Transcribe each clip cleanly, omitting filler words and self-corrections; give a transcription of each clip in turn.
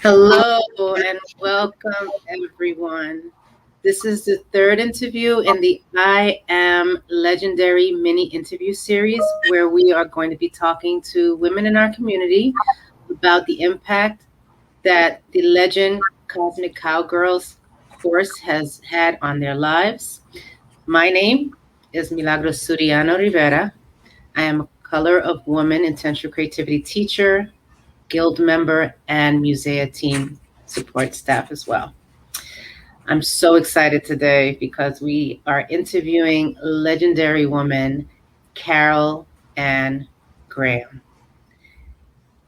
Hello and welcome, everyone. This is the third interview in the I Am Legendary mini interview series where we are going to be talking to women in our community about the impact that the Legend Cosmic Cowgirls course has had on their lives. My name is Milagros Suriano Rivera. I am a Color of Woman Intentional Creativity teacher, guild member, and MUSEA team support staff as well. I'm so excited today because we are interviewing legendary woman Carol Ann Graham.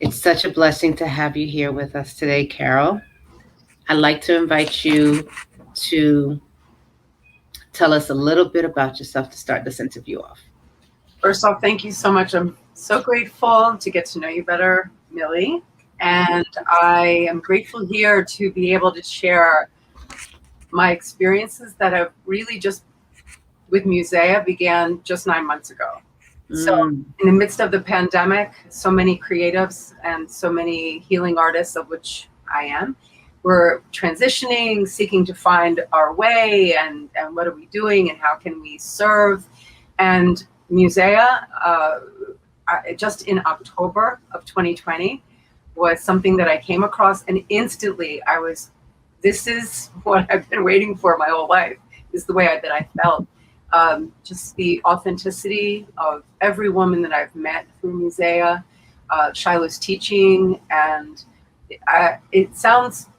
It's such a blessing to have you here with us today, Carol. I'd like to invite you to tell us a little bit about yourself to start this interview off. First off, thank you so much. I'm so grateful to get to know you better, Millie. And I am grateful here to be able to share my experiences that have really just with MUSEA began just 9 months ago. So in the midst of the pandemic, so many creatives and so many healing artists, of which I am, we're transitioning, seeking to find our way and what are we doing and how can we serve. And MUSEA, just in October of 2020, was something that I came across, and instantly this is what I've been waiting for my whole life, is the way that I felt. Just the authenticity of every woman that I've met through MUSEA, Shiloh's teaching, and it sounds,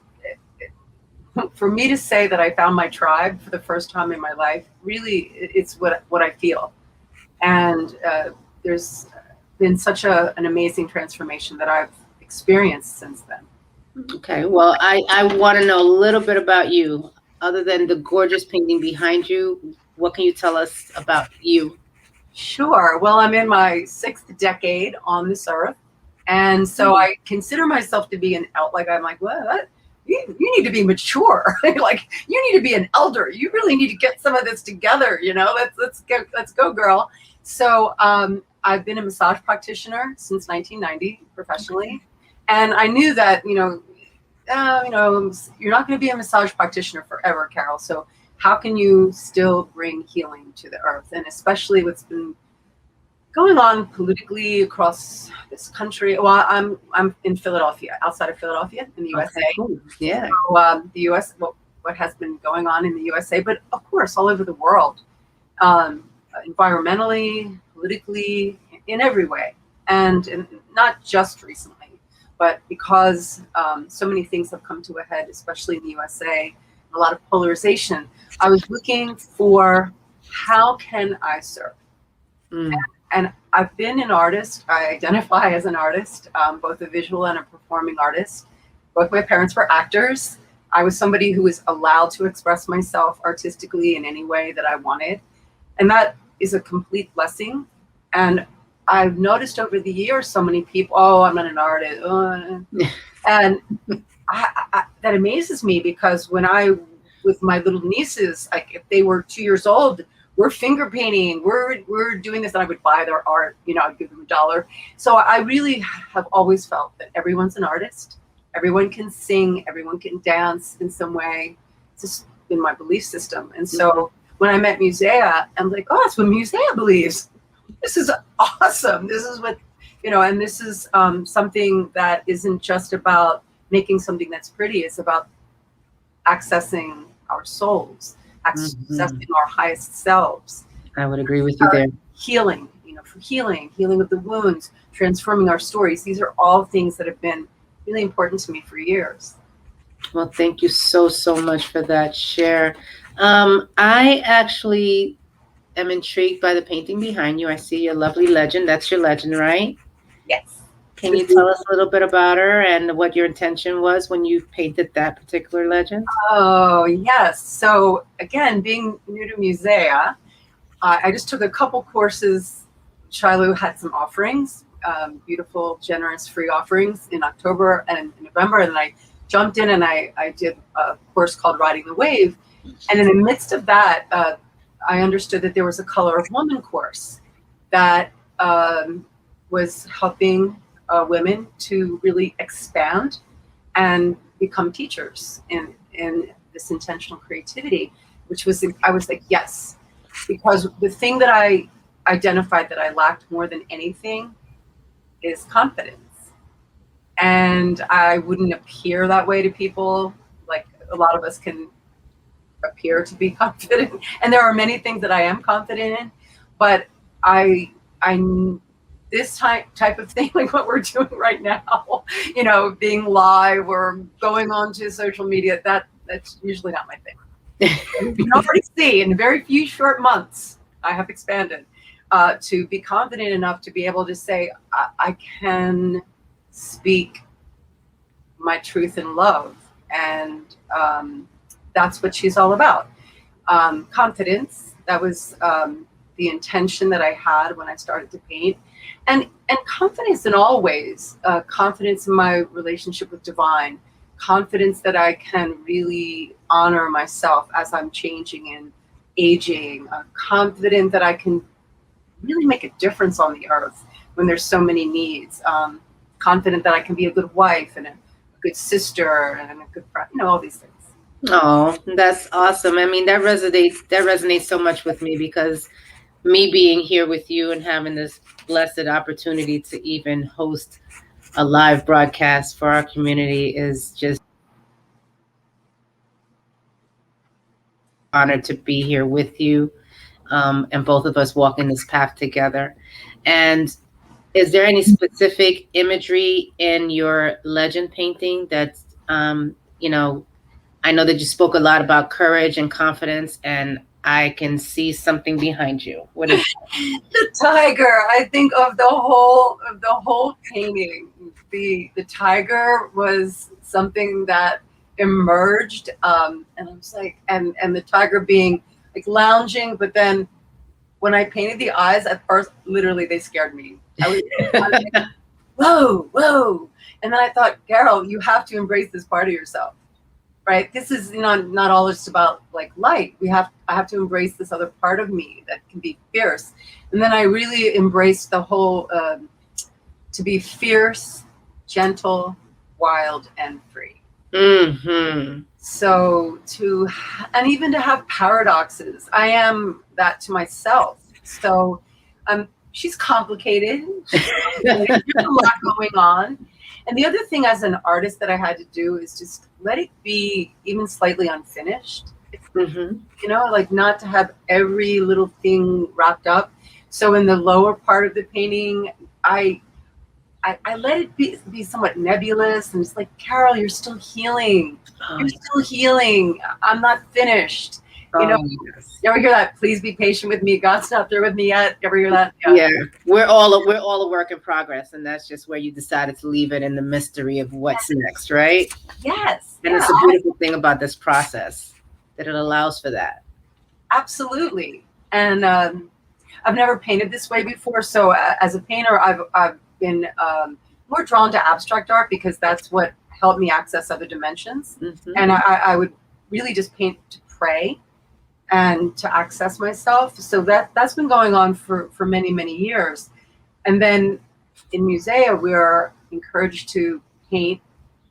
for me to say that I found my tribe for the first time in my life, really, it's what I feel. And there's been such an amazing transformation that I've experienced since then. Okay, well, I want to know a little bit about you. Other than the gorgeous painting behind you, what can you tell us about you? Sure. Well, I'm in my 6th decade on this earth. And so I consider myself to be I'm like, what? You need to be mature. Like, you need to be an elder. You really need to get some of this together. Let's go, girl. So I've been a massage practitioner since 1990 professionally. And I knew that, you're not going to be a massage practitioner forever, Carol. So how can you still bring healing to the earth? And especially what's been going on politically across this country. Well, I'm in Philadelphia, outside of Philadelphia in the USA. Okay, cool. Yeah. So, the US, what has been going on in the USA, but of course all over the world, environmentally, politically, in every way, and not just recently, but because so many things have come to a head, especially in the USA, a lot of polarization. I was looking for, how can I serve? And I've been an artist. I identify as an artist, both a visual and a performing artist. Both my parents were actors. I was somebody who was allowed to express myself artistically in any way that I wanted. And that is a complete blessing. And I've noticed over the years, so many people, oh, I'm not an artist. And that amazes me, because when with my little nieces, like if they were 2 years old, we're finger painting, we're doing this, and I would buy their art, I'd give them $1. So I really have always felt that everyone's an artist. Everyone can sing, everyone can dance in some way. It's just been my belief system. And so when I met MUSEA, I'm like, oh, that's what MUSEA believes. This is awesome. This is what, and this is something that isn't just about making something that's pretty. It's about accessing our souls, accessing our highest selves. I would agree with you there. Healing, for healing of the wounds, transforming our stories. These are all things that have been really important to me for years. Well, thank you so much for that share. I actually am intrigued by the painting behind you. I see your lovely legend. That's your legend, right? Yes. Can you tell us a little bit about her and what your intention was when you painted that particular legend? Oh, yes. So again, being new to MUSEA, I just took a couple courses. Shiloh had some offerings, beautiful, generous, free offerings in October and November. And I jumped in and I did a course called Riding the Wave. And in the midst of that, I understood that there was a Color of Woman course that was helping women to really expand and become teachers in this intentional creativity, which was, I was like, yes, because the thing that I identified that I lacked more than anything is confidence. And I wouldn't appear that way to people. Like a lot of us can appear to be confident, and there are many things that I am confident in, but I this type of thing, like what we're doing right now, you know, being live or going on to social media, that's usually not my thing. You can already see in very few short months, I have expanded to be confident enough to be able to say, I can speak my truth in love. And that's what she's all about. Confidence, that was the intention that I had when I started to paint. And confidence in all ways, confidence in my relationship with divine, confidence that I can really honor myself as I'm changing and aging, confident that I can really make a difference on the earth when there's so many needs, confident that I can be a good wife and a good sister and a good friend, you know, all these things. Oh, that's awesome. I mean, that resonates so much with me, because me being here with you and having this blessed opportunity to even host a live broadcast for our community is just honored to be here with you, and both of us walking this path together. And is there any specific imagery in your legend painting that's, you know, I know that you spoke a lot about courage and confidence, and I can see something behind you. What is The tiger? I think of the whole painting. The tiger was something that emerged, and I was like, and the tiger being like lounging, but then when I painted the eyes at first, literally they scared me. I was like, whoa, whoa, and then I thought, Carol, you have to embrace this part of yourself. Right, this is not all just about like light. I have to embrace this other part of me that can be fierce. And then I really embraced the whole to be fierce, gentle, wild, and free. Mm-hmm. So and even to have paradoxes. I am that to myself. So she's complicated. There's a lot going on. And the other thing as an artist that I had to do is just let it be even slightly unfinished. Mm-hmm. You know, like not to have every little thing wrapped up. So in the lower part of the painting, I let it be somewhat nebulous, and it's like, Carol, you're still healing. Oh, You're still healing. I'm not finished. You know, yes. you ever hear that? Please be patient with me. God's not there with me yet. You ever hear that? Yeah, we're all a work in progress, and that's just where you decided to leave it in the mystery of what's next, right? Yes. And it's a beautiful thing about this process that it allows for that. Absolutely. And I've never painted this way before. So as a painter, I've been more drawn to abstract art because that's what helped me access other dimensions. Mm-hmm. And I would really just paint to pray and to access myself. So that's been going on for many, many years. And then in MUSEA, we are encouraged to paint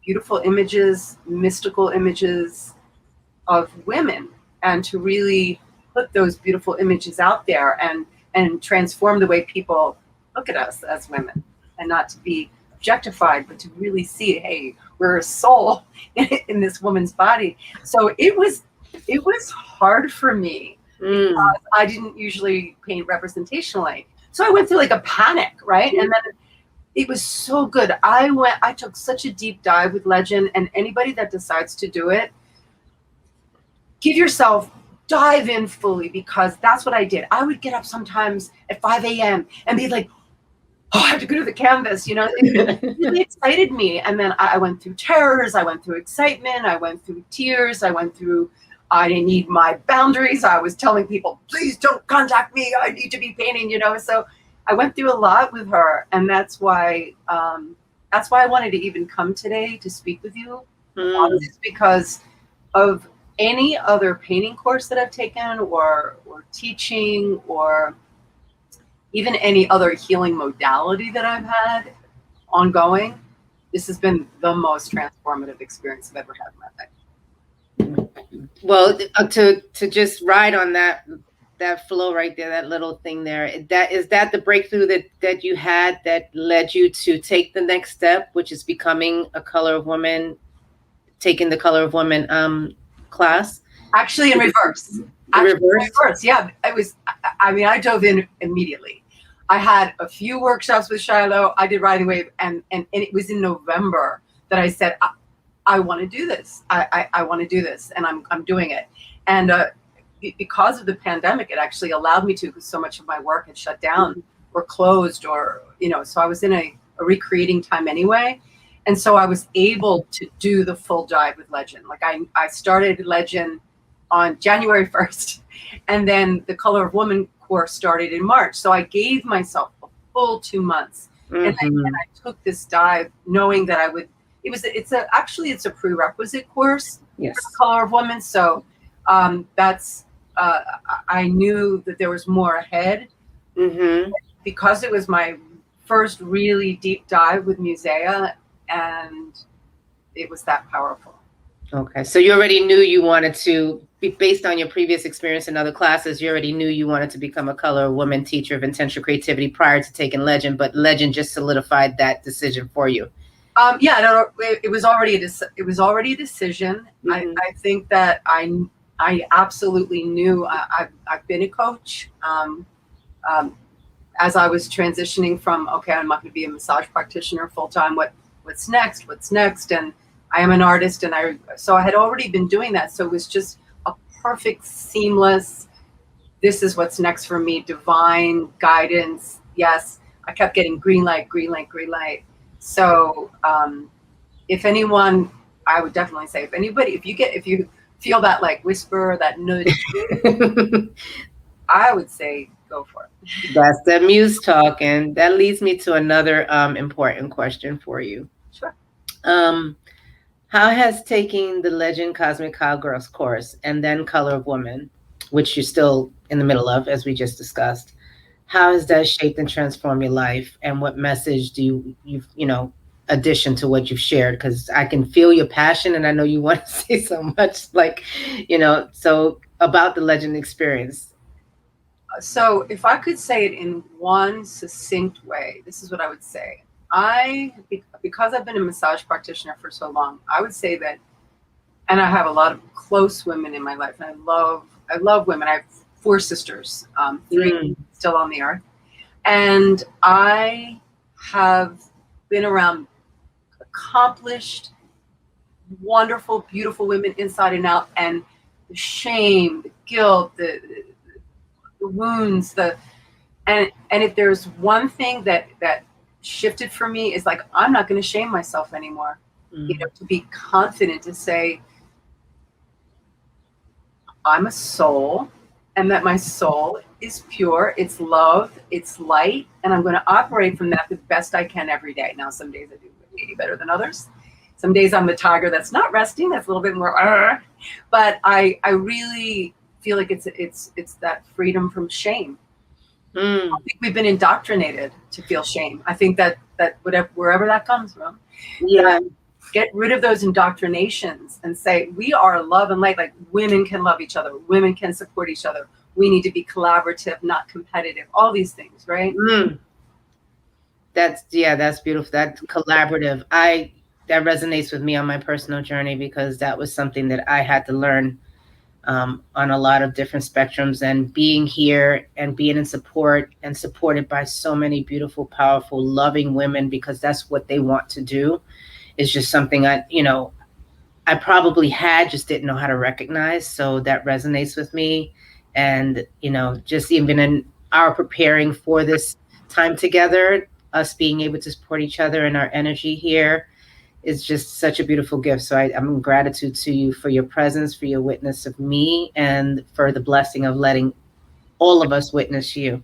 beautiful images, mystical images of women, and to really put those beautiful images out there and transform the way people look at us as women, and not to be objectified, but to really see, hey, we're a soul in this woman's body. So it was hard for me because I didn't usually paint representationally. So I went through like a panic, right? And then it was so good. I took such a deep dive with legend, and anybody that decides to do it, give yourself, dive in fully, because that's what I did. I would get up sometimes at 5 a.m. and be like, oh, I have to go to the canvas, you know. It really excited me. And then I went through terrors, I went through excitement, I went through tears, I didn't need my boundaries. I was telling people, please don't contact me, I need to be painting, you know. So I went through a lot with her, and that's why I wanted to even come today to speak with you on this, because of any other painting course that I've taken, or teaching, or even any other healing modality that I've had ongoing. this has been the most transformative experience I've ever had in my life. Well, to just ride on that flow right there, that little thing there, that is that the breakthrough that you had that led you to take the next step, which is becoming a Color of Woman, taking the Color of Woman class. Actually, in reverse. Yeah. It was. I mean, I dove in immediately. I had a few workshops with Shiloh. I did Riding Wave, and it was in November that I said, I want to do this. I want to do this, and I'm doing it. And because of the pandemic, it actually allowed me to, because so much of my work had shut down or closed, or so I was in a recreating time anyway. And so I was able to do the full dive with Legend. Like I started Legend on January 1st, and then the Color of Woman course started in March. So I gave myself a full 2 months, and I took this dive knowing that I would. It's a prerequisite course Yes. for Color of Woman. So that's I knew that there was more ahead, because it was my first really deep dive with MUSEA, and it was that powerful. Okay, so you already knew you wanted to, based on your previous experience in other classes, you already knew you wanted to become a Color of Woman teacher of intentional creativity prior to taking Legend, but Legend just solidified that decision for you. Yeah, no, it was already a decision. I think that I absolutely knew. I've been a coach. As I was transitioning from, okay, I'm not going to be a massage practitioner full time. What's next? And I am an artist, and so I had already been doing that. So it was just a perfect, seamless. This is what's next for me. Divine guidance. Yes, I kept getting green light. So if anyone, I would definitely say, if you feel that like whisper, that nudge, I would say go for it. That's the muse talk, and that leads me to another important question for you. Sure. How has taking the Legend Cosmic Cowgirls course and then Color of Woman, which you're still in the middle of, as we just discussed, how has that shaped and transformed your life? And what message do you addition to what you've shared? Because I can feel your passion, and I know you want to say so much, so about the Legend experience. So if I could say it in one succinct way, this is what I would say. Because I've been a massage practitioner for so long, I would say that, and I have a lot of close women in my life, and I love women. I have 4 sisters, 3 still on the earth, and I have been around accomplished, wonderful, beautiful women inside and out, and the shame, the guilt, the wounds, and if there's one thing that shifted for me, is like, I'm not going to shame myself anymore. To be confident to say I'm a soul, and that my soul is pure, it's love, it's light, and I'm going to operate from that the best I can every day. Now, some days I do way better than others. Some days I'm the tiger that's not resting, that's a little bit more, but I really feel like it's that freedom from shame. I think we've been indoctrinated to feel shame. I think that wherever that comes from, get rid of those indoctrinations and say, we are love and light. Like, women can love each other, women can support each other. We need to be collaborative, not competitive. All these things, right? That's beautiful. That collaborative. That resonates with me on my personal journey, because that was something that I had to learn on a lot of different spectrums, and being here and being in support and supported by so many beautiful, powerful, loving women, because that's what they want to do, is just something I probably just didn't know how to recognize. So that resonates with me. And, just even in our preparing for this time together, us being able to support each other and our energy here is just such a beautiful gift. So I'm in gratitude to you for your presence, for your witness of me, and for the blessing of letting all of us witness you.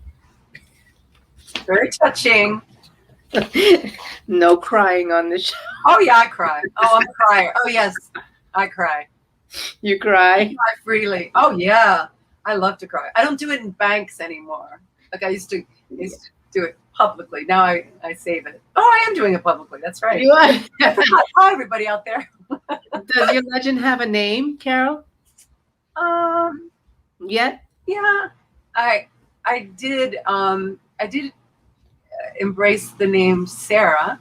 Very touching. No crying on the show. Oh yeah, I cry. Oh, I'm a crier. Oh yes, I cry. You cry? I cry freely. Oh yeah, I love to cry. I don't do it in banks anymore. Like I used to do it publicly. Now I save it. Oh, I am doing it publicly. That's right. You are. I forgot. Hi, everybody out there. Does your legend have a name, Carol? Um, Yet? yeah, I I did embrace the name Sarah.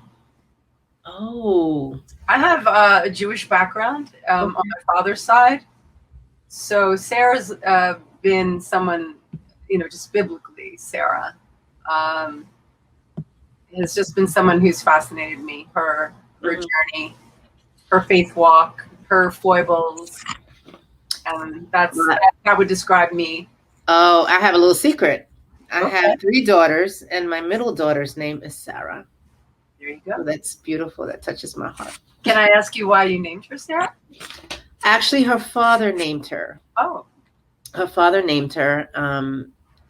Oh. I have a Jewish background on Okay. my father's side, so Sarah's been someone, just biblically, Sarah um, has just been someone who's fascinated me. Her Mhm. journey, her faith walk, her foibles, and that would describe me. Oh, I have a little secret. I Okay, have 3 daughters, and my middle daughter's name is Sarah. there you So go. that's beautiful. That touches my heart. Can I ask you why you named her Sarah? Actually, her father named her. Oh, Her father named her,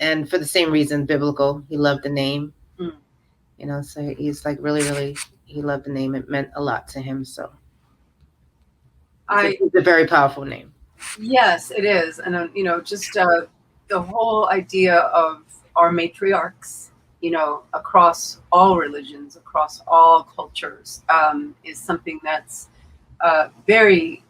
and for the same reason, biblical. He loved the name, mm. so he's like really, really, he loved the name. It meant a lot to him. So it's a very powerful name. Yes, it is, and just the whole idea of our matriarchs, across all religions, across all cultures, is something that's very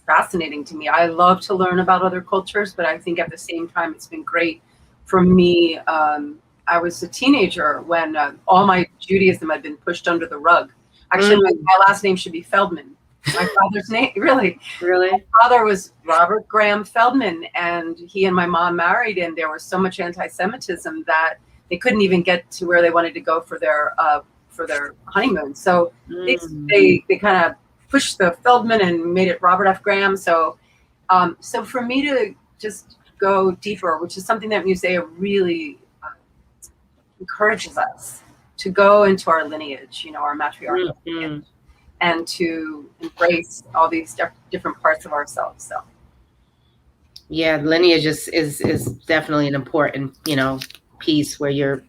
fascinating to me. I love to learn about other cultures, but I think at the same time, it's been great for me. I was a teenager when all my Judaism had been pushed under the rug. Actually, my last name should be Feldman. My father's name, really. Really? My father was Robert Graham Feldman, and he and my mom married, and there was so much anti-Semitism that they couldn't even get to where they wanted to go for their honeymoon. So they kind of pushed the Feldman and made it Robert F. Graham. So so for me to just go deeper, which is something that MUSEA really encourages us to go into our lineage, our matriarchal lineage, and to embrace all these different parts of ourselves. So Yeah, lineage is definitely an important, piece where you're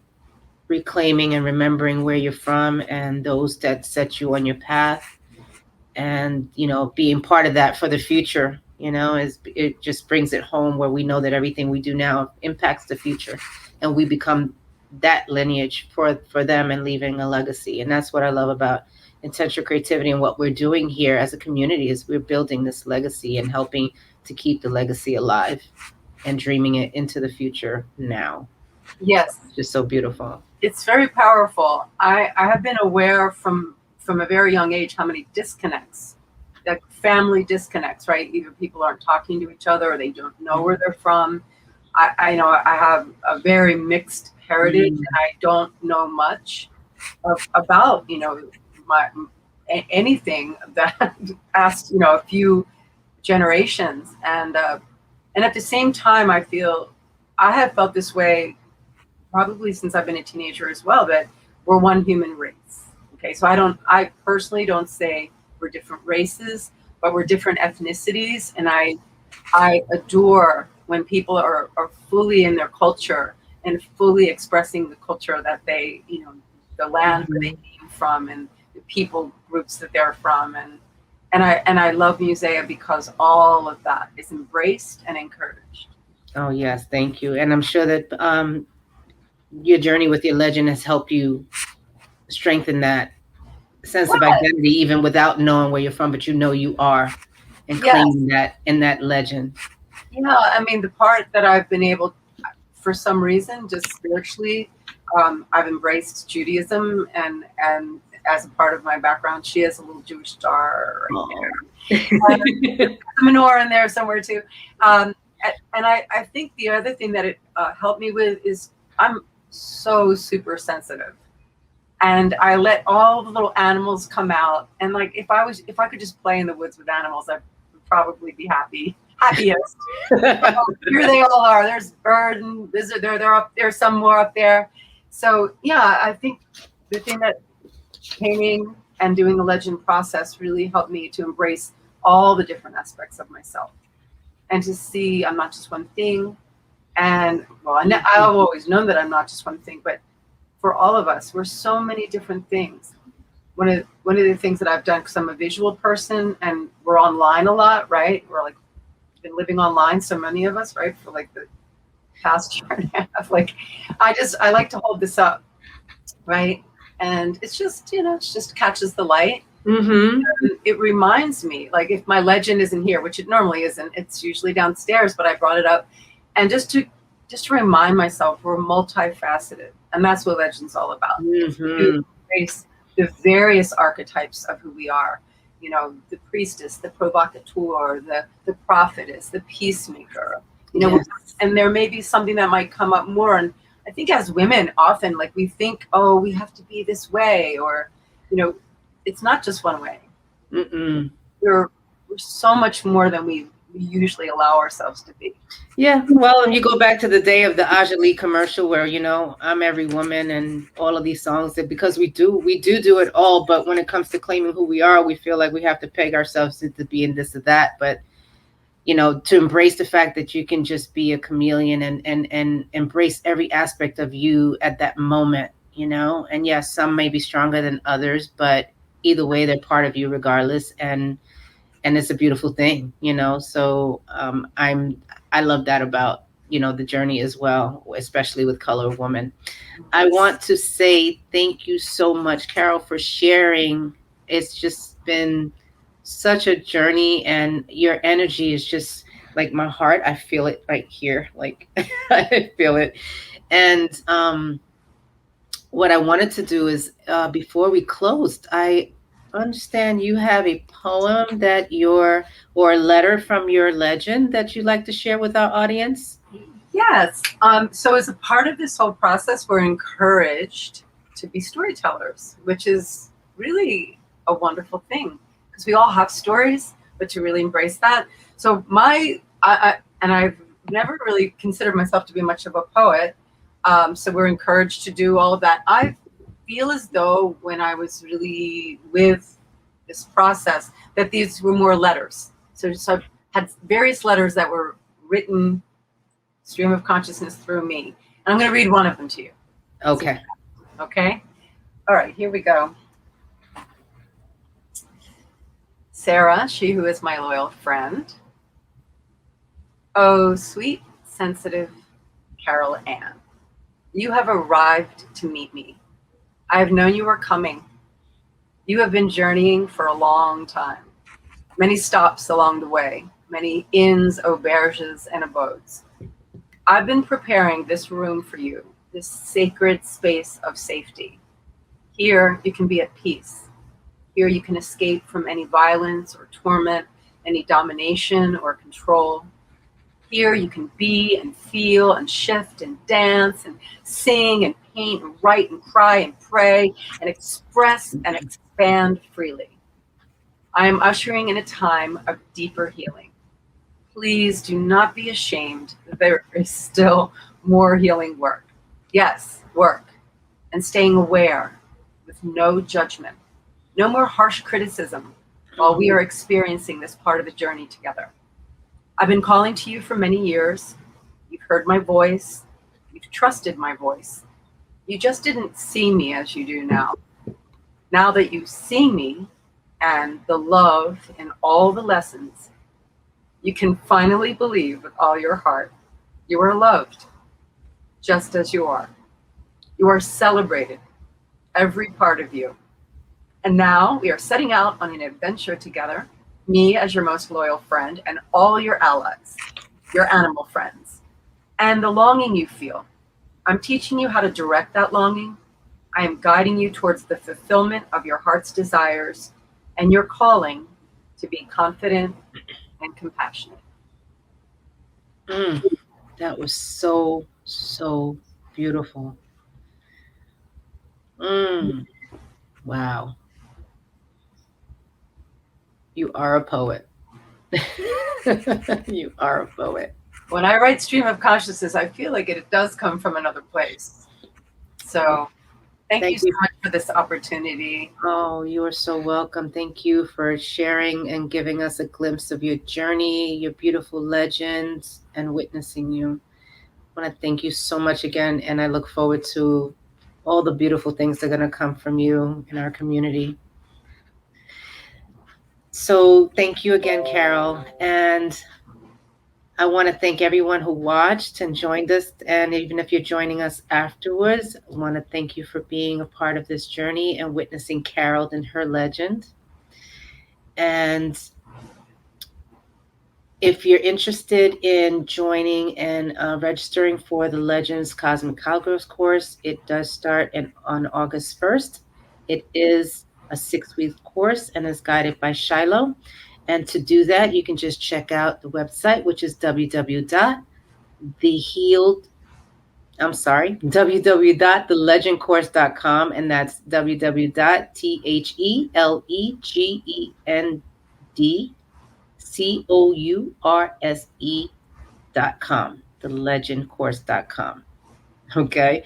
reclaiming and remembering where you're from and those that set you on your path, and being part of that for the future. Is it just brings it home where we know that everything we do now impacts the future, and we become that lineage for them and leaving a legacy. And that's what I love about intentional creativity and what we're doing here as a community is we're building this legacy and helping to keep the legacy alive and dreaming it into the future now. yes, It's just so beautiful. it's very powerful. I have been aware from a very young age how many disconnects, like family disconnects, right? Either people aren't talking to each other or they don't know where they're from. I know I have a very mixed heritage, and I don't know much about my anything that past a few generations, and at the same time I feel I have felt this way probably since I've been a teenager as well, that we're one human race. Okay, so I personally don't say we're different races, but we're different ethnicities, and I adore when people are fully in their culture and fully expressing the culture that they, the land where they came from and the people groups that they're from, and I love MUSEA because all of that is embraced and encouraged. Oh yes, thank you. And I'm sure that your journey with your legend has helped you strengthen that sense of identity, even without knowing where you're from, but you are, and Yes. claiming that in that legend. Yeah, I mean, the part that I've been able, for some reason, just spiritually, I've embraced Judaism, and as a part of my background, she has a little Jewish star right there. A menorah in there somewhere too. And I think the other thing that it helped me with is I'm so super sensitive, and I let all the little animals come out. And like if I could just play in the woods with animals, I would probably be happiest. Here they all are. There's bird and lizard. They're up there. Some more up there. So yeah, I think the thing that painting and doing the legend process really helped me to embrace all the different aspects of myself and to see I'm not just one thing. And well, I've always known that I'm not just one thing, but for all of us, we're so many different things. One of the things that I've done, because I'm a visual person and we're online a lot, right? We're like been living online, so many of us, right, for like the past year and a half. Like I like to hold this up right? And it's just, it just catches the light. Mm-hmm. It reminds me, like if my legend isn't here, which it normally isn't, it's usually downstairs, but I brought it up. And just to remind myself we're multifaceted. And that's what legend's all about. It's to Mm-hmm. embrace the various archetypes of who we are. The priestess, the provocateur, the prophetess, the peacemaker. You know, Yes. and there may be something that might come up more. And I think as women, often like we think, oh, we have to be this way, or you know, it's not just one way. Mm-mm. We're so much more than we usually allow ourselves to be. Yeah, well, and you go back to the day of the Ajali commercial where, I'm every woman and all of these songs that because we do it all, but when it comes to claiming who we are, we feel like we have to peg ourselves into being this or that. But, to embrace the fact that you can just be a chameleon and embrace every aspect of you at that moment. And yes, some may be stronger than others, but either way, they're part of you regardless. And it's a beautiful thing. So I love that about the journey as well, especially with Color of Woman. I want to say thank you so much, Carol, for sharing. It's just been such a journey, and your energy is just like my heart. I feel it right here, like I feel it. And what I wanted to do is, before we closed, I understand you have a poem or a letter from your legend that you'd like to share with our audience. Yes. So as a part of this whole process, we're encouraged to be storytellers, which is really a wonderful thing because we all have stories, but to really embrace that. So and I've never really considered myself to be much of a poet. So we're encouraged to do all of that. I feel as though when I was really with this process, that these were more letters. So I've had various letters that were written stream of consciousness through me. And I'm going to read one of them to you. Okay. Okay? All right, here we go. Sarah, she who is my loyal friend. Oh, sweet, sensitive Carol Ann, you have arrived to meet me. I have known you were coming. You have been journeying for a long time. Many stops along the way, many inns, auberges, and abodes. I've been preparing this room for you, this sacred space of safety. Here you can be at peace. Here you can escape from any violence or torment, any domination or control. Here you can be and feel and shift and dance and sing and paint and write and cry and pray and express and expand freely. I am ushering in a time of deeper healing. Please do not be ashamed. There is still more healing work. Yes, work. And staying aware with no judgment. No more harsh criticism while we are experiencing this part of the journey together. I've been calling to you for many years. You've heard my voice. You've trusted my voice. You just didn't see me as you do now. Now that you see me and the love in all the lessons, you can finally believe with all your heart you are loved just as you are. You are celebrated, every part of you. And now we are setting out on an adventure together, me as your most loyal friend, and all your allies, your animal friends, and the longing you feel. I'm teaching you how to direct that longing. I am guiding you towards the fulfillment of your heart's desires and your calling to be confident and compassionate. Mm, that was so, so beautiful. Mm, wow. You are a poet. You are a poet. When I write stream of consciousness, I feel like it does come from another place. So thank you Thank so you. much for this opportunity. Oh, you are so welcome. Thank you for sharing and giving us a glimpse of your journey, your beautiful legends, and witnessing you. I want to thank you so much again, and I look forward to all the beautiful things that are going to come from you in our community. So, thank you again, Carol. And I want to thank everyone who watched and joined us. And even if you're joining us afterwards, I want to thank you for being a part of this journey and witnessing Carol and her legend. And if you're interested in joining and registering for the Legends Cosmic Cowgirls course, it does start on August 1st. It is a 6-week course and is guided by Shiloh. And to do that, you can just check out the website, which is www.thelegendcourse.com, and that's www.thelegendcourse.com, thelegendcourse.com. Okay.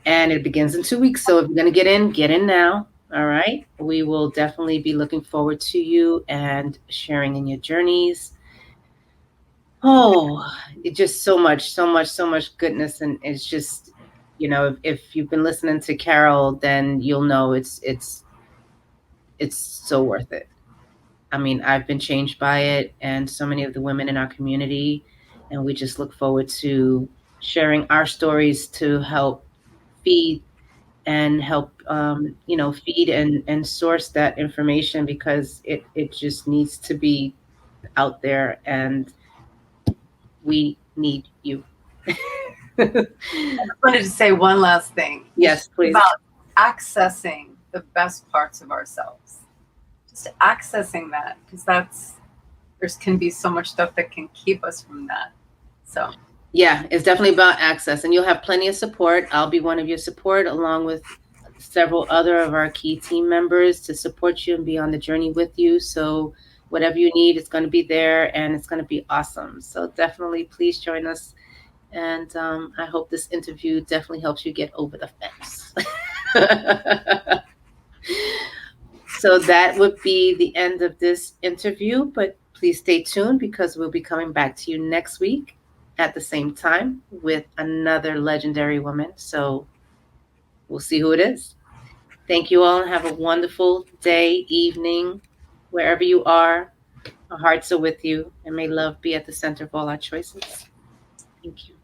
And it begins in 2 weeks. So if you're going to get in now. All right. We will definitely be looking forward to you and sharing in your journeys. Oh, it just so much, so much, so much goodness. And it's just, if you've been listening to Carol, then you'll know it's so worth it. I mean, I've been changed by it, and so many of the women in our community, and we just look forward to sharing our stories to help feed and help, feed and source that information, because it just needs to be out there, and we need you. I wanted to say one last thing. Yes, please. About accessing the best parts of ourselves. Just accessing that, because there can be so much stuff that can keep us from that. So yeah, it's definitely about access, and you'll have plenty of support. I'll be one of your support, along with several other of our key team members, to support you and be on the journey with you. So whatever you need, it's going to be there, and it's going to be awesome. So definitely, please join us. And I hope this interview definitely helps you get over the fence. So that would be the end of this interview, but please stay tuned, because we'll be coming back to you next week at the same time with another legendary woman. So we'll see who it is. Thank you all, and have a wonderful day, evening, wherever you are. Our hearts are with you, and may love be at the center of all our choices. Thank you.